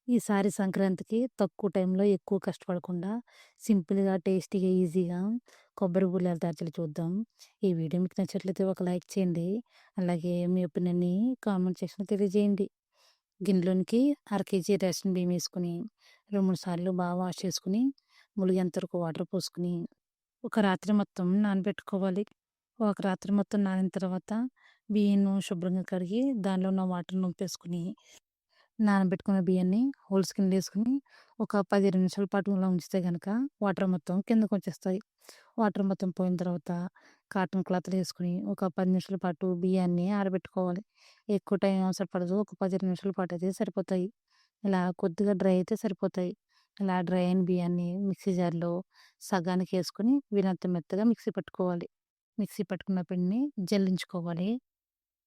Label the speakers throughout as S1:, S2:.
S1: ఈసారి సంక్రాంతికి తక్కువ టైంలో ఎక్కువ కష్టపడకుండా సింపుల్‌గా, టేస్టీగా, ఈజీగా కొబ్బరి బూరెలు తయారు చేయాలో చూద్దాం. ఈ వీడియో మీకు నచ్చినట్లయితే ఒక లైక్ చేయండి. అలాగే మీ ఒపీనియన్‌ని కామెంట్ సెక్షన్‌లో తెలియజేయండి. గిన్నెలోనికి అర కేజీ రేషన్ బియ్యం వేసుకొని 2, 3 సార్లు బాగా వాష్ చేసుకొని, ములిగేంత వరకు వాటర్ పోసుకొని, ఒక రాత్రి మొత్తం నానబెట్టుకోవాలి. ఒక రాత్రి మొత్తం నానిన తర్వాత బియ్యంను శుభ్రంగా కడిగి దానిలో ఉన్న వాటర్‌ని వంపేసుకొని నానబెట్టుకున్న బియ్యాన్ని హోల్స్ కిందేసుకొని ఒక 15 నిమిషాల పాటు అలా ఉంచితే గనక వాటర్ మొత్తం కిందకొచ్చేస్తాయి. వాటర్ మొత్తం పోయిన తర్వాత కాటన్ క్లాత్‌లో ఏసుకొని ఒక 10 నిమిషాల పాటు బియ్యాన్ని ఆరబెట్టుకోవాలి. ఎక్కువ టైం అవసరం పడదు. ఒక 15 నిమిషాల పాటయితే సరిపోతాయి. ఇలా కొద్దిగా డ్రై అయితే సరిపోతాయి. ఇలా డ్రై అయిన బియ్యాన్ని మిక్సీ జార్‌లో సగానికేసుకొని వీలైనంత మెత్తగా మిక్సీ పట్టుకోవాలి. మిక్సీ పట్టుకున్న పిండిని జల్లించుకోవాలి.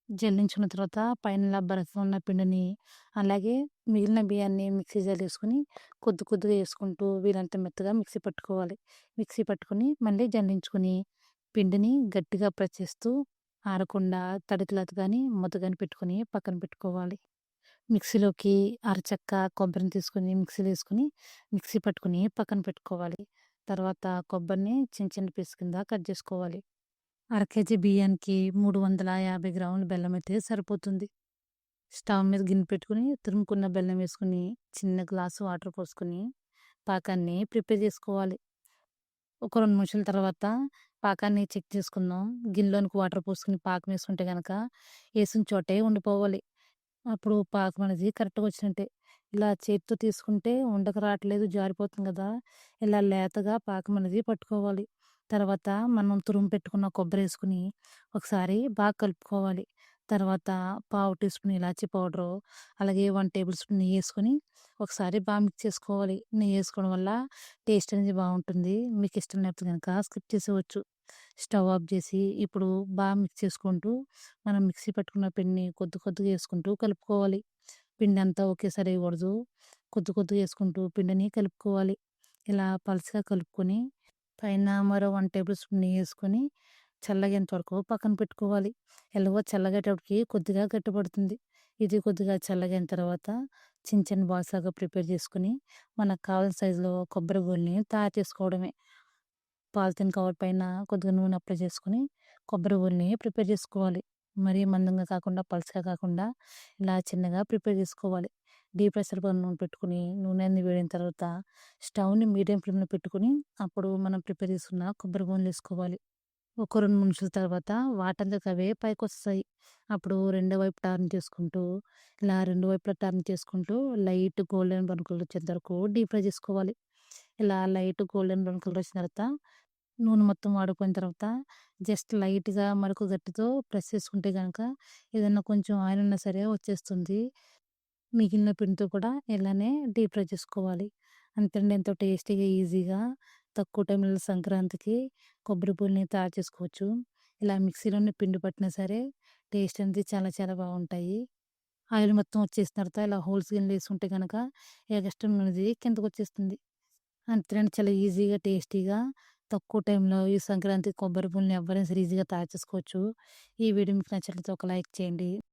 S1: జల్లించుకున్న తర్వాత పైన ఇలా బరకగా ఉన్న పిండిని, అలాగే మిగిలిన బియ్యాన్ని మిక్సీ జార్‌లో కొద్ది కొద్దిగా ఏసుకుంటూ వీలంత మెత్తగా మిక్సీ పట్టుకోవాలి. మిక్సీ పట్టుకొని మళ్ళీ జల్లించుకొని పిండిని గట్టిగా ప్రెస్ చేస్తూ ఆరకుండా తడి క్లాత్ గానీ, మూత గానీ పెట్టుకొని పక్కన పెట్టుకోవాలి. మిక్సీలోకి అరచెక్క కొబ్బరిని తీసుకొని మిక్సీలో ఏసుకొని మిక్సీ పట్టుకొని పక్కన పెట్టుకోవాలి. తర్వాత కొబ్బరిని చిన్న చిన్న పీస్ కింద కట్ జేసుకోవాలి. అర కేజీ బియ్యానికి 350 గ్రాముల బెల్లమైతే సరిపోతుంది. స్టవ్ మీద గిన్నె పెట్టుకొని, తురుముకున్న బెల్లం వేసుకొని, చిన్న గ్లాసు వాటర్ పోసుకొని, పాకాన్ని ప్రిపేర్ చేసుకోవాలి. ఒక 2 నిమిషాల తర్వాత పాకాన్ని చెక్ చేసుకుందాం. గిన్నెలోనికి వాటర్ పోసుకొని పాకం వేసుకుంటే గనక ఏసిన చోటే ఉండిపోవాలి. అప్పుడు పాకం అనేది కరెక్ట్‌గా వచ్చినట్టే. ఇలా చేత్తో తీసుకుంటే ఉండకు రావట్లేదు, జారిపోతుంది గదా! ఇలా లేతగా పాకం అనేది పట్టుకోవాలి. తర్వాత మనం తురుము పెట్టుకున్న కొబ్బరేసుకొని ఒకసారి బాగా కలుపుకోవాలి. తర్వాత పావు టీ స్పూన్ ఇలాచీ పౌడరు, అలాగే 1 టేబుల్ స్పూన్ నెయ్యేసుకొని ఒకసారి బాగా మిక్స్ చేసుకోవాలి. నెయ్యేసుకోవడం వల్ల టేస్ట్ అనేది బావుంటుంది. మీకిష్టం లేకపోతే గనక స్కిప్ చేసేయొచ్చు. స్టవ్ ఆఫ్ జేసి ఇప్పుడు బాగా మిక్స్ చేసుకుంటూ మనం మిక్సీ పట్టుకున్న పిండిని కొద్ది కొద్దిగా ఏసుకుంటూ కలుపుకోవాలి. పిండంతా ఒకేసారి ఎయకూడదు. కొద్ది కొద్దిగా ఏసుకుంటూ పిండిని కలుపుకోవాలి. ఇలా పలచగా కలుపుకొని పైన మరో 1 టేబుల్ స్పూన్ నెయ్యేసుకొని చల్లగేంత వరకు పక్కన పెట్టుకోవాలి. ఎలాగో చల్లగేటప్పటికి కొద్దిగా గట్టిపడుతుంది. ఇది కొద్దిగా చల్లగైన తర్వాత చిన్న చిన్న బాల్స్ లాగా ప్రిపేర్ చేసుకొని మనకు కావాల్సిన సైజులో కొబ్బరి బోండాని తయారు చేసుకోవడమే. పాలిథీన్ కవర్ పైన కొద్దిగా నూనె అప్లై చేసుకొని కొబ్బరి బోండాని ప్రిపేర్ చేసుకోవాలి. మరీ మందంగా కాకుండా, పలచగా కాకుండా ఇలా చిన్నగా ప్రిపేర్ చేసుకోవాలి. డీప్ ఫ్రైసర్ పైన నూనె పెట్టుకొని, నూనె అనేది వేడైన తర్వాత స్టవ్‌ని మీడియం ఫ్లేమ్‌లో పెట్టుకొని, అప్పుడు మనం ప్రిపేర్ చేసుకున్న కొబ్బరి బోండాలు ఏసుకోవాలి. ఒక 2 నిమిషాల తర్వాత వాటంతట అవే పైకొస్తాయి. అప్పుడు రెండో వైపు టర్న్ చేసుకుంటూ, ఇలా రెండు వైపులా టర్న్ చేసుకుంటూ లైట్ గోల్డెన్ బ్రౌన్ కలర్ వచ్చేంత వరకు డీప్ ఫ్రై చేసుకోవాలి. ఇలా లైట్ గోల్డెన్ బ్రౌన్ కలర్ వచ్చిన తర్వాత నూనె మొత్తం వాడిపోయిన తర్వాత జస్ట్ లైట్‌గా మరొక గరిటెతో ప్రెస్ చేసుకుంటే గనక ఏదన్నా కొంచెం ఆయిల్ ఉన్నా సరే వచ్చేస్తుంది. మిగిలిన పిండితో కూడా ఇలానే డీప్ ఫ్రై చేసుకోవాలి. అంతేండి, ఎంతో టేస్టీగా, ఈజీగా తక్కువ టైంలో సంక్రాంతికి కొబ్బరి బోండాని తయారు చేసుకోవచ్చు. ఇలా మిక్సీలోనే పిండి పట్టినా సరే టేస్ట్ అనేది చాలా చాలా బావుంటాయి. ఆయిల్ మొత్తం వచ్చేసిన తర్వాత ఇలా హోల్స్ గిన్నెలో ఏసుకుంటే గనక ఎగస్ట్రా ఉన్నది కిందకొచ్చేస్తుంది. అంతేనండి, చాలా ఈజీగా, టేస్టీగా తక్కువ టైంలో ఈ సంక్రాంతి కొబ్బరి బోండాని ఎవ్వరైనా సరే ఈజీగా తయారు చేసుకోవచ్చు. ఈ వీడియో మీకు నచ్చినట్లయితే ఒక లైక్ చేయండి.